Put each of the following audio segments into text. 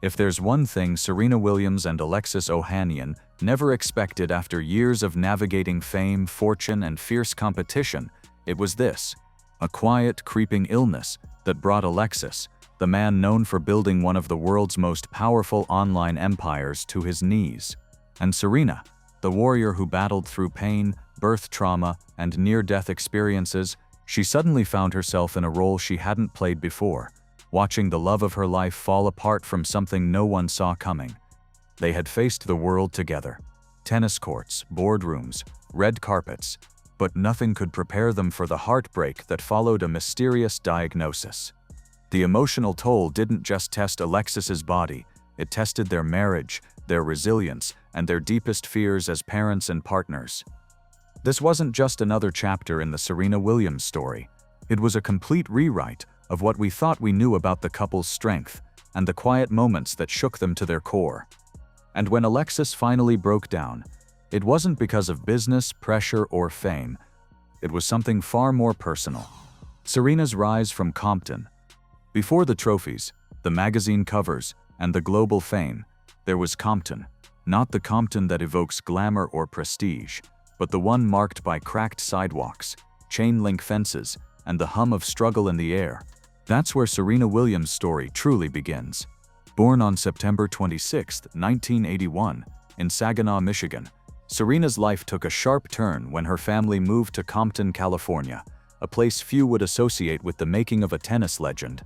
If there's one thing Serena Williams and Alexis Ohanian never expected after years of navigating fame, fortune, and fierce competition, it was this: a quiet, creeping illness that brought Alexis, the man known for building one of the world's most powerful online empires, to his knees. And Serena, the warrior who battled through pain, birth trauma, and near-death experiences, she suddenly found herself in a role she hadn't played before, watching the love of her life fall apart from something no one saw coming. They had faced the world together: tennis courts, boardrooms, red carpets, but nothing could prepare them for the heartbreak that followed a mysterious diagnosis. The emotional toll didn't just test Alexis's body, it tested their marriage, their resilience, and their deepest fears as parents and partners. This wasn't just another chapter in the Serena Williams story. It was a complete rewrite of what we thought we knew about the couple's strength and the quiet moments that shook them to their core. And when Alexis finally broke down, it wasn't because of business, pressure, or fame. It was something far more personal. Serena's rise from Compton. Before the trophies, the magazine covers, and the global fame, there was Compton. Not the Compton that evokes glamour or prestige, but the one marked by cracked sidewalks, chain-link fences, and the hum of struggle in the air. That's where Serena Williams' story truly begins. Born on September 26, 1981, in Saginaw, Michigan, Serena's life took a sharp turn when her family moved to Compton, California, a place few would associate with the making of a tennis legend.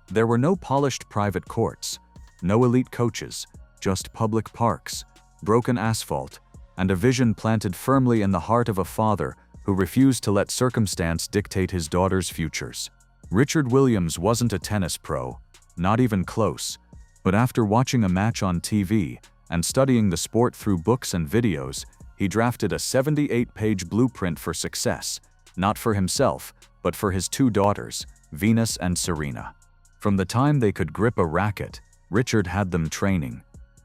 There were no polished private courts, no elite coaches, just public parks, broken asphalt, and a vision planted firmly in the heart of a father who refused to let circumstance dictate his daughter's futures. Richard Williams wasn't a tennis pro, not even close, but after watching a match on TV and studying the sport through books and videos, he drafted a 78-page blueprint for success, not for himself, but for his two daughters, Venus and Serena. From the time they could grip a racket, Richard had them training.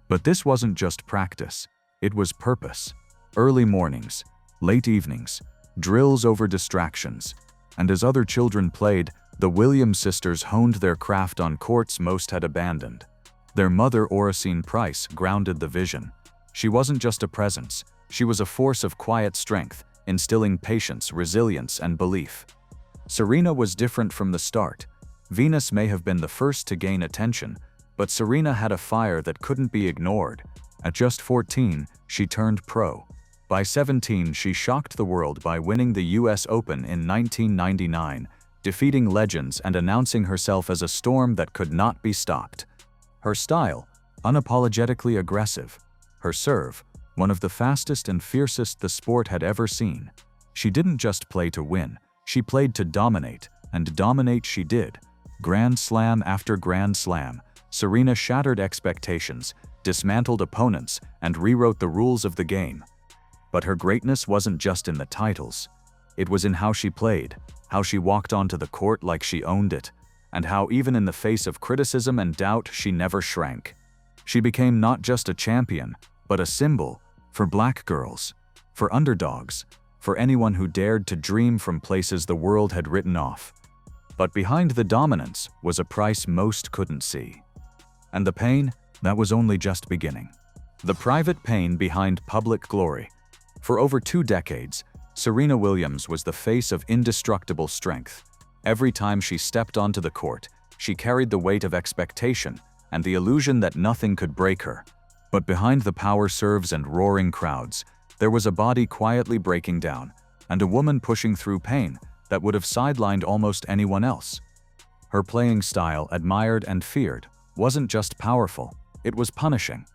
But this wasn't just practice, it was purpose. Early mornings, late evenings, drills over distractions. And as other children played, the Williams sisters honed their craft on courts most had abandoned. Their mother, Oracene Price, grounded the vision. She wasn't just a presence, she was a force of quiet strength, instilling patience, resilience, and belief. Serena was different from the start. Venus may have been the first to gain attention, but Serena had a fire that couldn't be ignored. At just 14, she turned pro. By 17, she shocked the world by winning the US Open in 1999, defeating legends and announcing herself as a storm that could not be stopped. Her style, unapologetically aggressive. Her serve, one of the fastest and fiercest the sport had ever seen. She didn't just play to win, she played to dominate, and dominate she did. Grand Slam after Grand Slam, Serena shattered expectations, dismantled opponents, and rewrote the rules of the game. But her greatness wasn't just in the titles. It was in how she played, how she walked onto the court like she owned it, and how even in the face of criticism and doubt, she never shrank. She became not just a champion, but a symbol for black girls, for underdogs, for anyone who dared to dream from places the world had written off. But behind the dominance was a price most couldn't see. And the pain, that was only just beginning. The private pain behind public glory. For over 2 decades, Serena Williams was the face of indestructible strength. Every time she stepped onto the court, she carried the weight of expectation and the illusion that nothing could break her. But behind the power serves and roaring crowds, there was a body quietly breaking down, and a woman pushing through pain that would have sidelined almost anyone else. Her playing style, admired and feared, wasn't just powerful, it was punishing.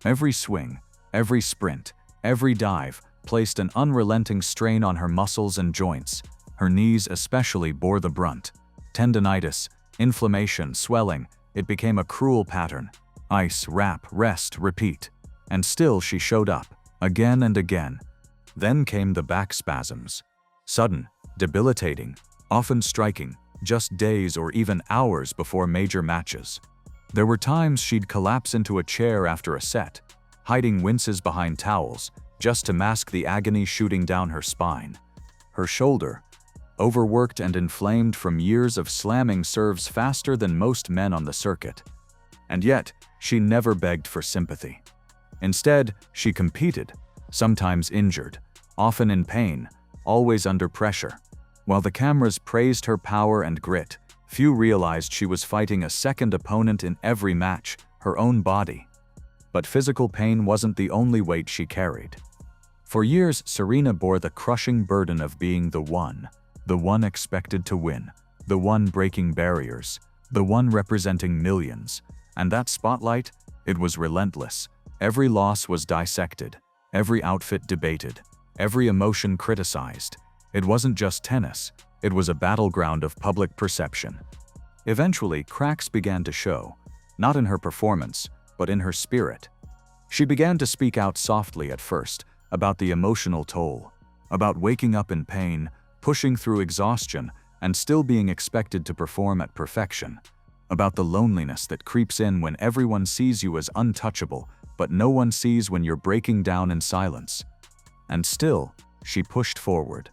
Every swing, every sprint, every dive placed an unrelenting strain on her muscles and joints. Her knees especially bore the brunt. Tendinitis, inflammation, swelling, it became a cruel pattern. Ice, wrap, rest, repeat. And still she showed up, again and again. Then came the back spasms. Sudden, debilitating, often striking, just days or even hours before major matches. There were times she'd collapse into a chair after a set, hiding winces behind towels, just to mask the agony shooting down her spine. Her shoulder, overworked and inflamed from years of slamming serves faster than most men on the circuit. And yet, She never begged for sympathy. Instead, she competed, sometimes injured, often in pain, always under pressure. While the cameras praised her power and grit, few realized she was fighting a second opponent in every match, her own body. But physical pain wasn't the only weight she carried. For years, Serena bore the crushing burden of being the one expected to win, the one breaking barriers, the one representing millions. And that spotlight, it was relentless. Every loss was dissected, every outfit debated, every emotion criticized. It wasn't just tennis, it was a battleground of public perception. Eventually, cracks began to show, not in her performance, but in her spirit. She began to speak out softly at first, about the emotional toll, about waking up in pain, pushing through exhaustion, and still being expected to perform at perfection, about the loneliness that creeps in when everyone sees you as untouchable, but no one sees when you're breaking down in silence. And still, she pushed forward,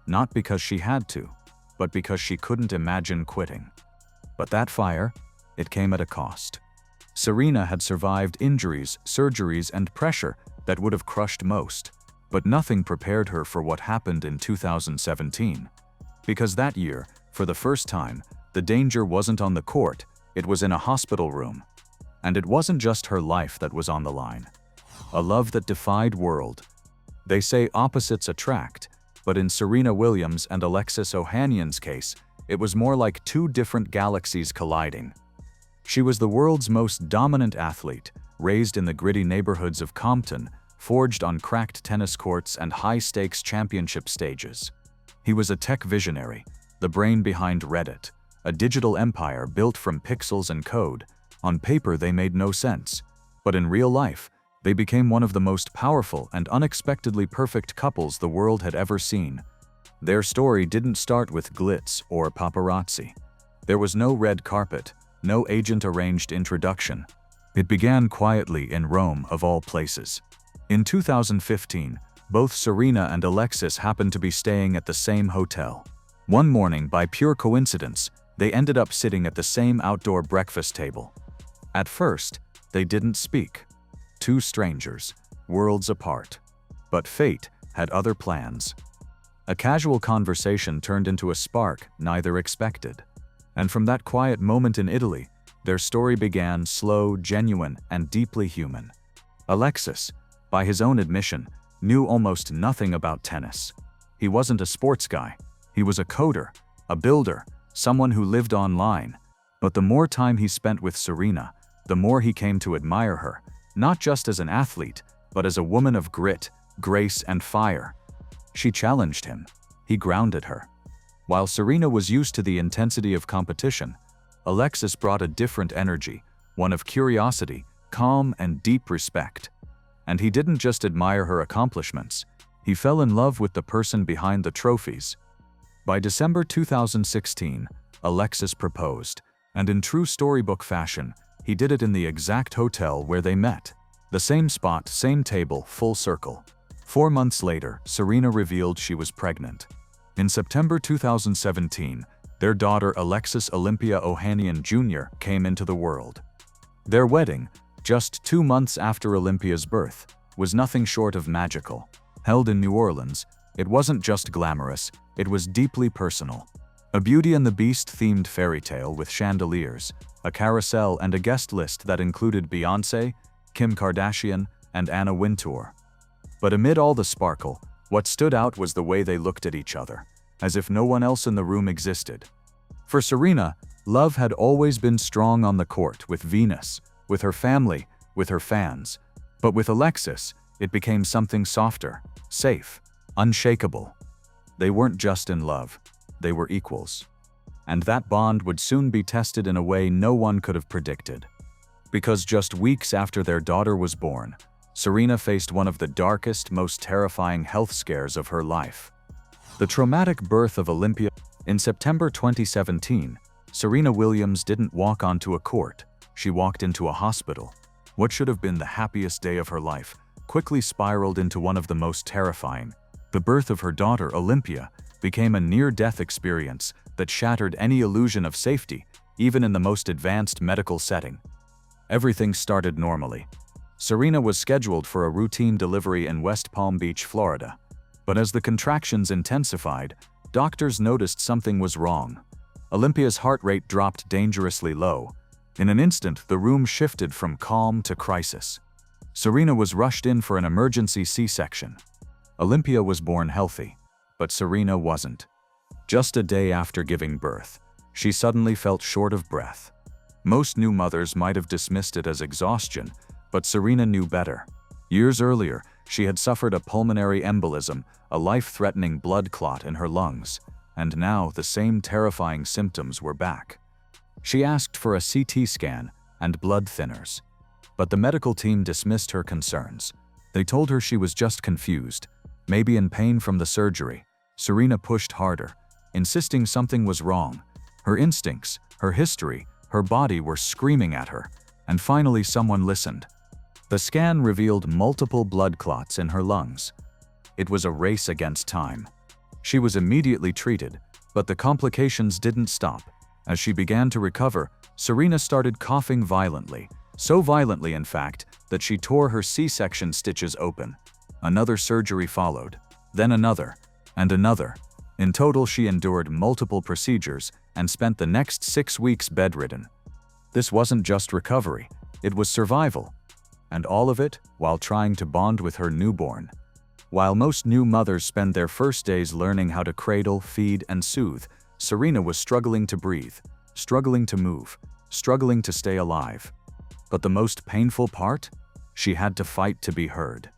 not because she had to, but because she couldn't imagine quitting. But that fire, it came at a cost. Serena had survived injuries, surgeries, and pressure that would have crushed most, but nothing prepared her for what happened in 2017. Because that year, for the first time, the danger wasn't on the court, it was in a hospital room. And it wasn't just her life that was on the line. A love that defied world. They say opposites attract, but in Serena Williams and Alexis Ohanian's case, it was more like two different galaxies colliding. She was the world's most dominant athlete, raised in the gritty neighborhoods of Compton, forged on cracked tennis courts and high-stakes championship stages. He was a tech visionary, the brain behind Reddit, a digital empire built from pixels and code. On paper, they made no sense, but in real life, they became one of the most powerful and unexpectedly perfect couples the world had ever seen. Their story didn't start with glitz or paparazzi. There was no red carpet, no agent-arranged introduction. It began quietly in Rome, of all places. In 2015, both Serena and Alexis happened to be staying at the same hotel. One morning, by pure coincidence, they ended up sitting at the same outdoor breakfast table. At first, they didn't speak. Two strangers, worlds apart. But fate had other plans. A casual conversation turned into a spark neither expected. And from that quiet moment in Italy, their story began slow, genuine, and deeply human. Alexis, by his own admission, knew almost nothing about tennis. He wasn't a sports guy. He was a coder, a builder, someone who lived online. But the more time he spent with Serena, the more he came to admire her, not just as an athlete, but as a woman of grit, grace, and fire. She challenged him. He grounded her. While Serena was used to the intensity of competition, Alexis brought a different energy, one of curiosity, calm, and deep respect. And he didn't just admire her accomplishments, he fell in love with the person behind the trophies. By December 2016, Alexis proposed, and in true storybook fashion, he did it in the exact hotel where they met. The same spot, same table, full circle. 4 months later, Serena revealed she was pregnant. In September 2017, their daughter Alexis Olympia Ohanian Jr. came into the world. Their wedding, just 2 months after Olympia's birth, was nothing short of magical. Held in New Orleans, it wasn't just glamorous, it was deeply personal. A Beauty and the Beast-themed fairy tale with chandeliers, a carousel, and a guest list that included Beyoncé, Kim Kardashian, and Anna Wintour. But amid all the sparkle, what stood out was the way they looked at each other, as if no one else in the room existed. For Serena, love had always been strong on the court, with Venus, with her family, with her fans. But with Alexis, it became something softer, safe, unshakable. They weren't just in love, they were equals. And that bond would soon be tested in a way no one could have predicted. Because just weeks after their daughter was born, Serena faced one of the darkest, most terrifying health scares of her life. The traumatic birth of Olympia. In September 2017, Serena Williams didn't walk onto a court, she walked into a hospital. What should have been the happiest day of her life quickly spiraled into one of the most terrifying. The birth of her daughter, Olympia, became a near-death experience that shattered any illusion of safety, even in the most advanced medical setting. Everything started normally. Serena was scheduled for a routine delivery in West Palm Beach, Florida. But as the contractions intensified, doctors noticed something was wrong. Olympia's heart rate dropped dangerously low. In an instant, the room shifted from calm to crisis. Serena was rushed in for an emergency C-section. Olympia was born healthy, but Serena wasn't. Just a day after giving birth, she suddenly felt short of breath. Most new mothers might have dismissed it as exhaustion, but Serena knew better. Years earlier, she had suffered a pulmonary embolism, a life-threatening blood clot in her lungs, and now the same terrifying symptoms were back. She asked for a CT scan and blood thinners, but the medical team dismissed her concerns. They told her she was just confused, maybe in pain from the surgery. Serena pushed harder, insisting something was wrong. Her instincts, her history, her body were screaming at her, and finally someone listened. The scan revealed multiple blood clots in her lungs. It was a race against time. She was immediately treated, but the complications didn't stop. As she began to recover, Serena started coughing violently, so violently in fact that she tore her C-section stitches open. Another surgery followed, then another, and another. In total, she endured multiple procedures and spent the next 6 weeks bedridden. This wasn't just recovery, it was survival. And all of it while trying to bond with her newborn. While most new mothers spend their first days learning how to cradle, feed, and soothe, Serena was struggling to breathe, struggling to move, struggling to stay alive. But the most painful part? She had to fight to be heard.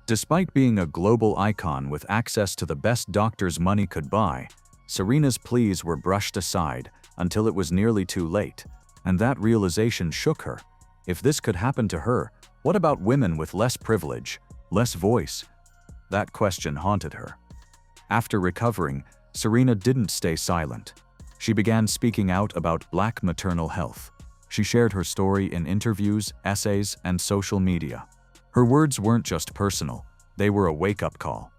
Despite being a global icon with access to the best doctors money could buy, Serena's pleas were brushed aside until it was nearly too late, and that realization shook her. If this could happen to her, what about women with less privilege, less voice? That question haunted her. After recovering, Serena didn't stay silent. She began speaking out about Black maternal health. She shared her story in interviews, essays, and social media. Her words weren't just personal, they were a wake-up call.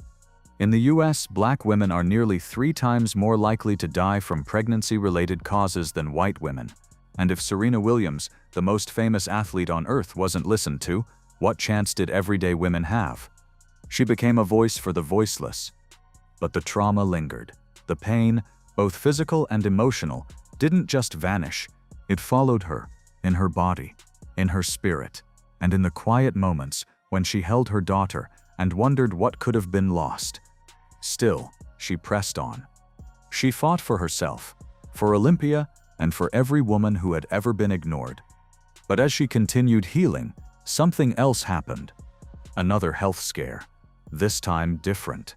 In the US, Black women are nearly 3 times more likely to die from pregnancy-related causes than white women. And if Serena Williams, the most famous athlete on earth, wasn't listened to, what chance did everyday women have? She became a voice for the voiceless. But the trauma lingered. The pain, both physical and emotional, didn't just vanish. It followed her, in her body, in her spirit, and in the quiet moments when she held her daughter and wondered what could have been lost. Still, she pressed on. She fought for herself, for Olympia, and for every woman who had ever been ignored. But as she continued healing, something else happened. Another health scare. This time different,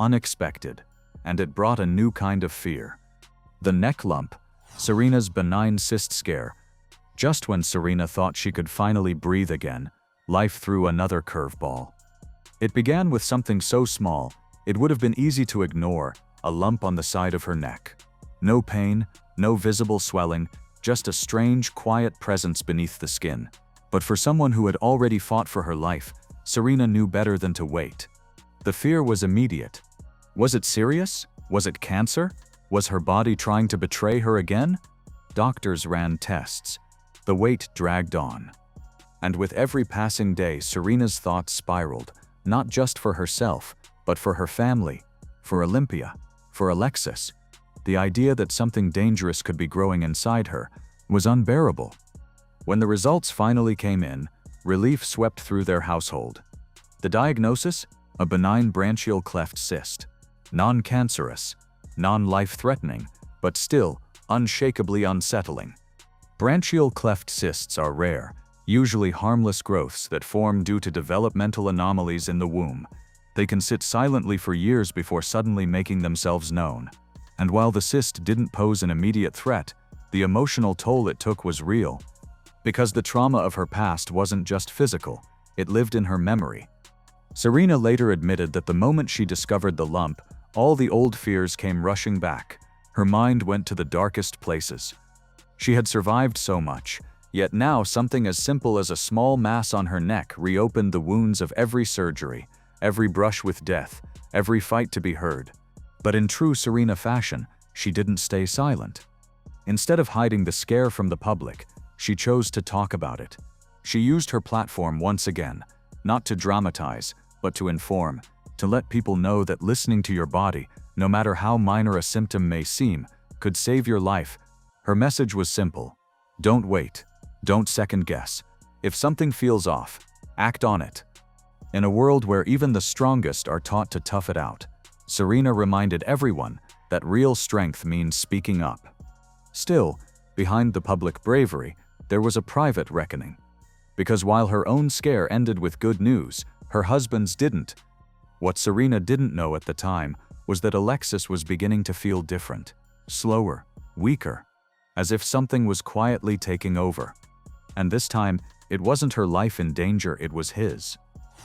unexpected, and it brought a new kind of fear. The neck lump, Serena's benign cyst scare. Just when Serena thought she could finally breathe again, life threw another curveball. It began with something so small, it would have been easy to ignore, a lump on the side of her neck. No pain, no visible swelling, just a strange, quiet presence beneath the skin. But for someone who had already fought for her life, Serena knew better than to wait. The fear was immediate. Was it serious? Was it cancer? Was her body trying to betray her again? Doctors ran tests. The wait dragged on. And with every passing day, Serena's thoughts spiraled, not just for herself, but for her family, for Olympia, for Alexis. The idea that something dangerous could be growing inside her was unbearable. When the results finally came in, relief swept through their household. The diagnosis? A benign branchial cleft cyst. Non-cancerous, non-life-threatening, but still unshakably unsettling. Branchial cleft cysts are rare, usually harmless growths that form due to developmental anomalies in the womb. They can sit silently for years before suddenly making themselves known. And while the cyst didn't pose an immediate threat, the emotional toll it took was real. Because the trauma of her past wasn't just physical, it lived in her memory. Serena later admitted that the moment she discovered the lump, all the old fears came rushing back. Her mind went to the darkest places. She had survived so much, yet now something as simple as a small mass on her neck reopened the wounds of every surgery, every brush with death, every fight to be heard. But in true Serena fashion, she didn't stay silent. Instead of hiding the scare from the public, she chose to talk about it. She used her platform once again, not to dramatize, but to inform, to let people know that listening to your body, no matter how minor a symptom may seem, could save your life. Her message was simple. Don't wait. Don't second guess. If something feels off, act on it. In a world where even the strongest are taught to tough it out, Serena reminded everyone that real strength means speaking up. Still, behind the public bravery, there was a private reckoning. Because while her own scare ended with good news, her husband's didn't. What Serena didn't know at the time was that Alexis was beginning to feel different, slower, weaker, as if something was quietly taking over. And this time, it wasn't her life in danger, it was his.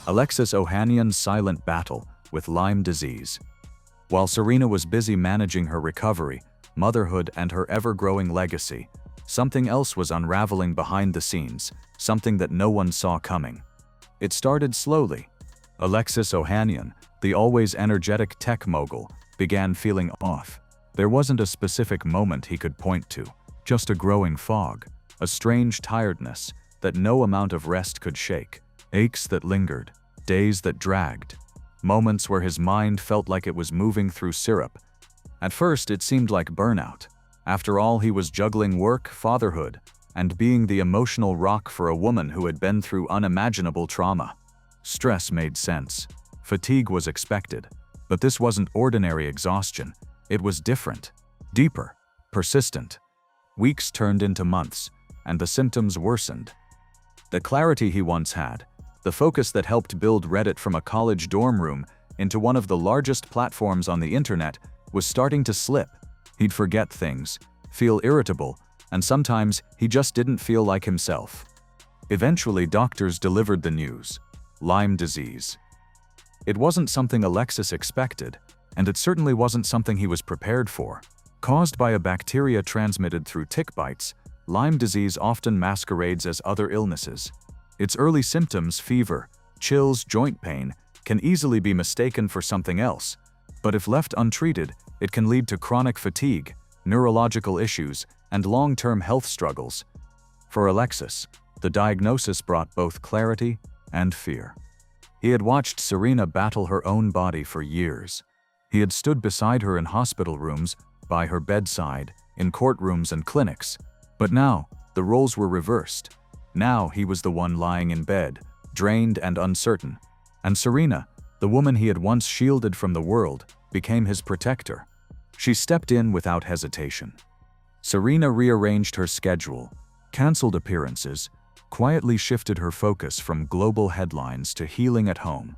Alexis Ohanian's silent battle with Lyme disease. While Serena was busy managing her recovery, motherhood, and her ever-growing legacy, something else was unraveling behind the scenes, something that no one saw coming. It started slowly. Alexis Ohanian, the always energetic tech mogul, began feeling off. There wasn't a specific moment he could point to, just a growing fog, a strange tiredness that no amount of rest could shake, aches that lingered, days that dragged, moments where his mind felt like it was moving through syrup. At first, it seemed like burnout. After all, he was juggling work, fatherhood, and being the emotional rock for a woman who had been through unimaginable trauma. Stress made sense. Fatigue was expected. But this wasn't ordinary exhaustion. It was different, deeper, persistent. Weeks turned into months, and the symptoms worsened. The clarity he once had, the focus that helped build Reddit from a college dorm room into one of the largest platforms on the internet, was starting to slip. He'd forget things, feel irritable, and sometimes he just didn't feel like himself. Eventually, doctors delivered the news: Lyme disease. It wasn't something Alexis expected, and it certainly wasn't something he was prepared for. Caused by a bacteria transmitted through tick bites, Lyme disease often masquerades as other illnesses. Its early symptoms, fever, chills, joint pain, can easily be mistaken for something else, but if left untreated, it can lead to chronic fatigue, neurological issues, and long-term health struggles. For Alexis, the diagnosis brought both clarity and fear. He had watched Serena battle her own body for years. He had stood beside her in hospital rooms, by her bedside, in courtrooms and clinics. But now, the roles were reversed. Now he was the one lying in bed, drained and uncertain. And Serena, the woman he had once shielded from the world, became his protector. She stepped in without hesitation. Serena rearranged her schedule, canceled appearances, quietly shifted her focus from global headlines to healing at home.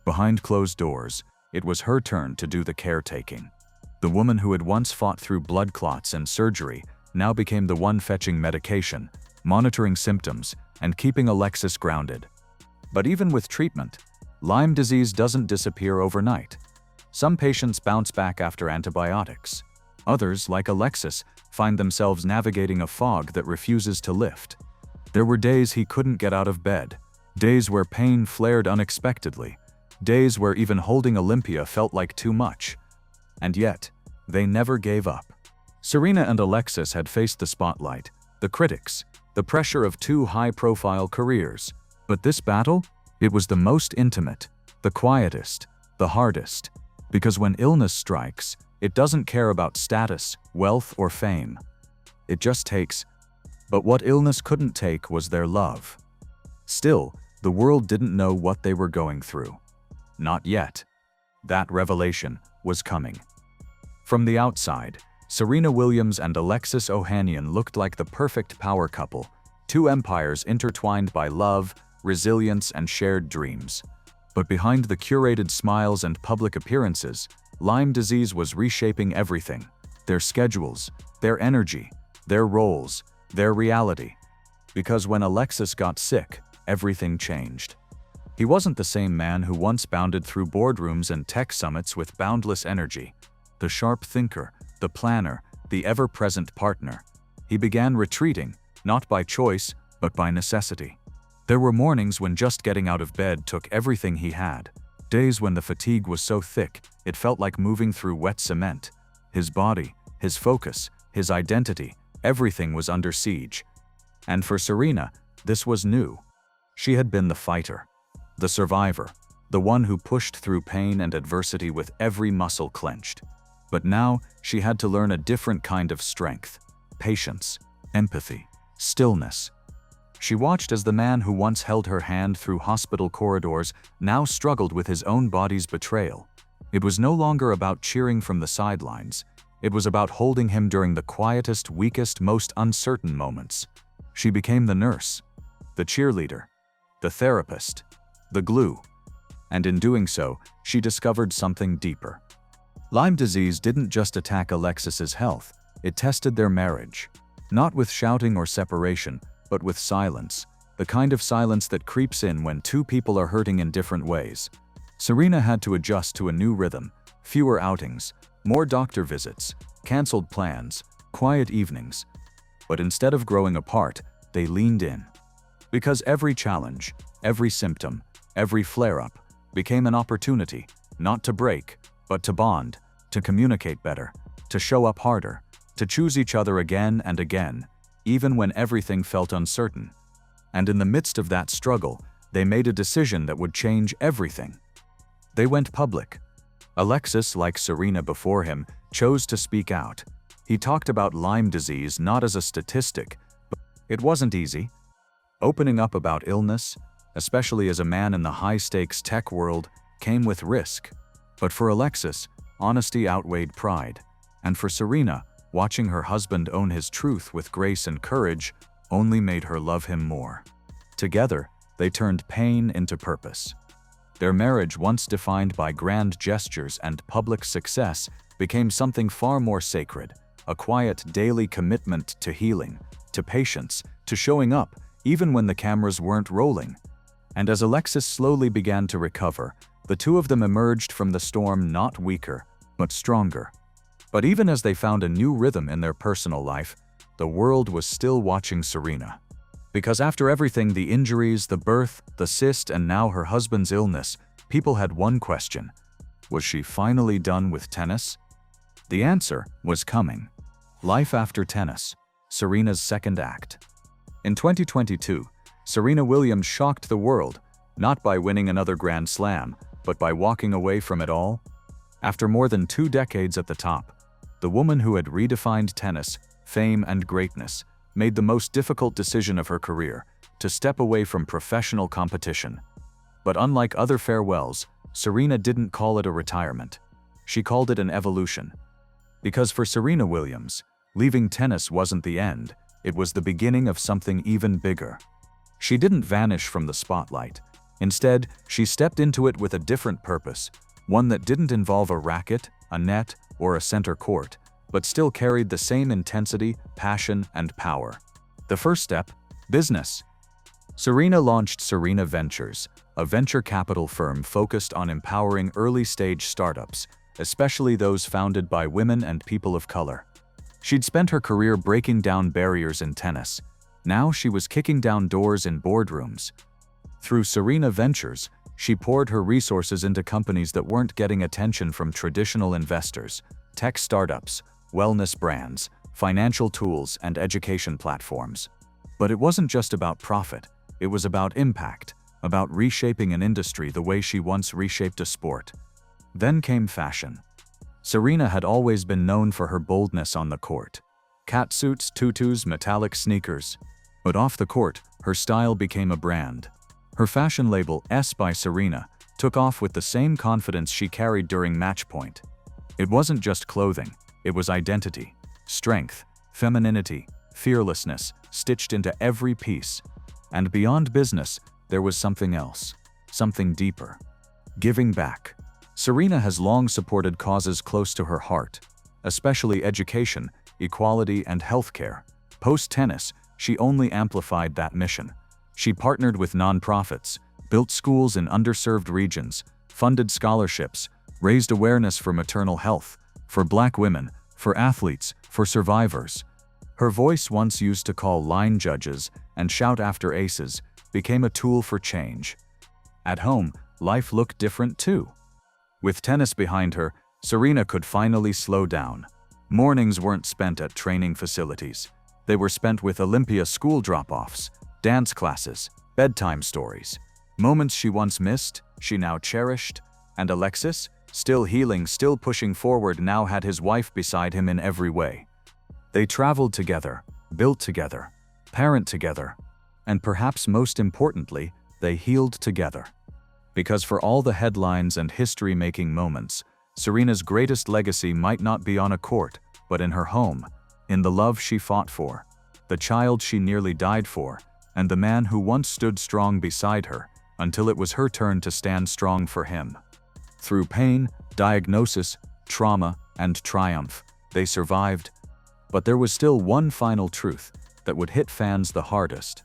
Behind closed doors, it was her turn to do the caretaking. The woman who had once fought through blood clots and surgery now became the one fetching medication, monitoring symptoms, and keeping Alexis grounded. But even with treatment, Lyme disease doesn't disappear overnight. Some patients bounce back after antibiotics. Others, like Alexis, find themselves navigating a fog that refuses to lift. There were days he couldn't get out of bed, days where pain flared unexpectedly, days where even holding Olympia felt like too much. And yet, they never gave up. Serena and Alexis had faced the spotlight, the critics, the pressure of two high-profile careers. But this battle? It was the most intimate, the quietest, the hardest. Because when illness strikes, it doesn't care about status, wealth, or fame. It just takes. But what illness couldn't take was their love. Still, the world didn't know what they were going through. Not yet. That revelation was coming. From the outside, Serena Williams and Alexis Ohanian looked like the perfect power couple, two empires intertwined by love, resilience, and shared dreams. But behind the curated smiles and public appearances, Lyme disease was reshaping everything: their schedules, their energy, their roles, their reality. Because when Alexis got sick, everything changed. He wasn't the same man who once bounded through boardrooms and tech summits with boundless energy. The sharp thinker, the planner, the ever-present partner. He began retreating, not by choice, but by necessity. There were mornings when just getting out of bed took everything he had. Days when the fatigue was so thick, it felt like moving through wet cement. His body, his focus, his identity, everything was under siege. And for Serena, this was new. She had been the fighter, the survivor, the one who pushed through pain and adversity with every muscle clenched. But now she had to learn a different kind of strength: patience, empathy, stillness. She watched as the man who once held her hand through hospital corridors now struggled with his own body's betrayal. It was no longer about cheering from the sidelines. It was about holding him during the quietest, weakest, most uncertain moments. She became the nurse, the cheerleader, the therapist, the glue. And in doing so, she discovered something deeper. Lyme disease didn't just attack Alexis's health, it tested their marriage. Not with shouting or separation, but with silence, the kind of silence that creeps in when two people are hurting in different ways. Serena had to adjust to a new rhythm: fewer outings, more doctor visits, canceled plans, quiet evenings. But instead of growing apart, they leaned in. Because every challenge, every symptom, every flare-up became an opportunity, not to break, but to bond, to communicate better, to show up harder, to choose each other again and again, even when everything felt uncertain. And in the midst of that struggle, they made a decision that would change everything. They went public. Alexis, like Serena before him, chose to speak out. He talked about Lyme disease not as a statistic, but it wasn't easy. Opening up about illness, especially as a man in the high-stakes tech world, came with risk. But for Alexis, honesty outweighed pride. And for Serena, watching her husband own his truth with grace and courage only made her love him more. Together, they turned pain into purpose. Their marriage, once defined by grand gestures and public success, became something far more sacred: a quiet daily commitment to healing, to patience, to showing up, even when the cameras weren't rolling. And as Alexis slowly began to recover, the two of them emerged from the storm not weaker, but stronger. But even as they found a new rhythm in their personal life, the world was still watching Serena. Because after everything, the injuries, the birth, the cyst, and now her husband's illness, people had one question: was she finally done with tennis? The answer was coming. Life after tennis, Serena's second act. In 2022, Serena Williams shocked the world, not by winning another Grand Slam, but by walking away from it all. After more than 2 decades at the top, the woman who had redefined tennis, fame, and greatness made the most difficult decision of her career: to step away from professional competition. But unlike other farewells, Serena didn't call it a retirement. She called it an evolution. Because for Serena Williams, leaving tennis wasn't the end, it was the beginning of something even bigger. She didn't vanish from the spotlight. Instead, she stepped into it with a different purpose, one that didn't involve a racket, a net, or a center court, but still carried the same intensity, passion, and power. The first step: business. Serena launched Serena Ventures, a venture capital firm focused on empowering early-stage startups, especially those founded by women and people of color. She'd spent her career breaking down barriers in tennis. Now she was kicking down doors in boardrooms. Through Serena Ventures, she poured her resources into companies that weren't getting attention from traditional investors: tech startups, wellness brands, financial tools, and education platforms. But it wasn't just about profit, it was about impact, about reshaping an industry the way she once reshaped a sport. Then came fashion. Serena had always been known for her boldness on the court: catsuits, tutus, metallic sneakers. But off the court, her style became a brand. Her fashion label, S by Serena, took off with the same confidence she carried during match point. It wasn't just clothing, it was identity, strength, femininity, fearlessness, stitched into every piece. And beyond business, there was something else, something deeper: giving back. Serena has long supported causes close to her heart, especially education, equality, and healthcare. Post-tennis, she only amplified that mission. She partnered with nonprofits, built schools in underserved regions, funded scholarships, raised awareness for maternal health, for Black women, for athletes, for survivors. Her voice, once used to call line judges and shout after aces, became a tool for change. At home, life looked different too. With tennis behind her, Serena could finally slow down. Mornings weren't spent at training facilities. They were spent with Olympia school drop-offs, dance classes, Bedtime stories. Moments she once missed, she now cherished. And Alexis, still healing, still pushing forward, now had his wife beside him in every way. They traveled together, built together, parent together, and perhaps most importantly, they healed together. Because for all the headlines and history-making moments, Serena's greatest legacy might not be on a court, but in her home, in the love she fought for, the child she nearly died for, and the man who once stood strong beside her, until it was her turn to stand strong for him. Through pain, diagnosis, trauma, and triumph, they survived. But there was still one final truth that would hit fans the hardest.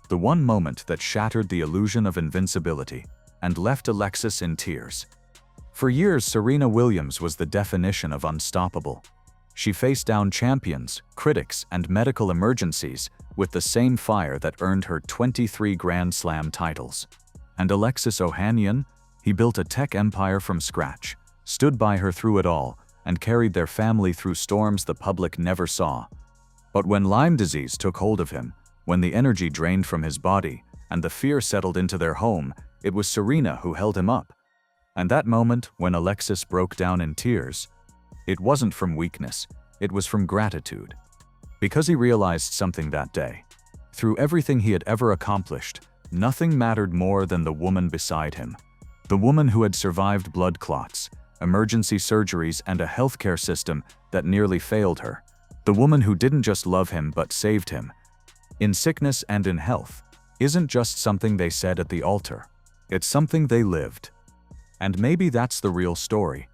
The one moment that shattered the illusion of invincibility and left Alexis in tears. For years, Serena Williams was the definition of unstoppable. She faced down champions, critics, and medical emergencies with the same fire that earned her 23 Grand Slam titles. And Alexis Ohanian? He built a tech empire from scratch, stood by her through it all, and carried their family through storms the public never saw. But when Lyme disease took hold of him, when the energy drained from his body, and the fear settled into their home, it was Serena who held him up. And that moment, when Alexis broke down in tears, it wasn't from weakness, it was from gratitude. Because he realized something that day. Through everything he had ever accomplished, nothing mattered more than the woman beside him. The woman who had survived blood clots, emergency surgeries, and a healthcare system that nearly failed her. The woman who didn't just love him but saved him. In sickness and in health, isn't just something they said at the altar. It's something they lived. And maybe that's the real story.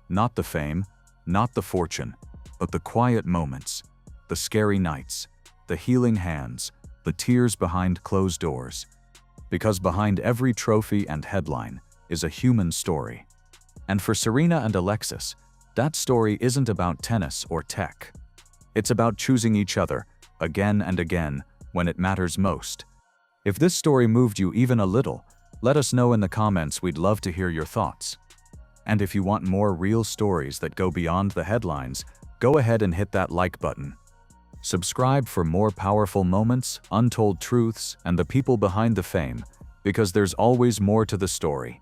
Not the fame, not the fortune, but the quiet moments, the scary nights, the healing hands, the tears behind closed doors. Because behind every trophy and headline is a human story. And for Serena and Alexis, that story isn't about tennis or tech. It's about choosing each other, again and again, when it matters most. If this story moved you even a little, let us know in the comments. We'd love to hear your thoughts. And if you want more real stories that go beyond the headlines, go ahead and hit that like button. Subscribe for more powerful moments, untold truths, and the people behind the fame, because there's always more to the story.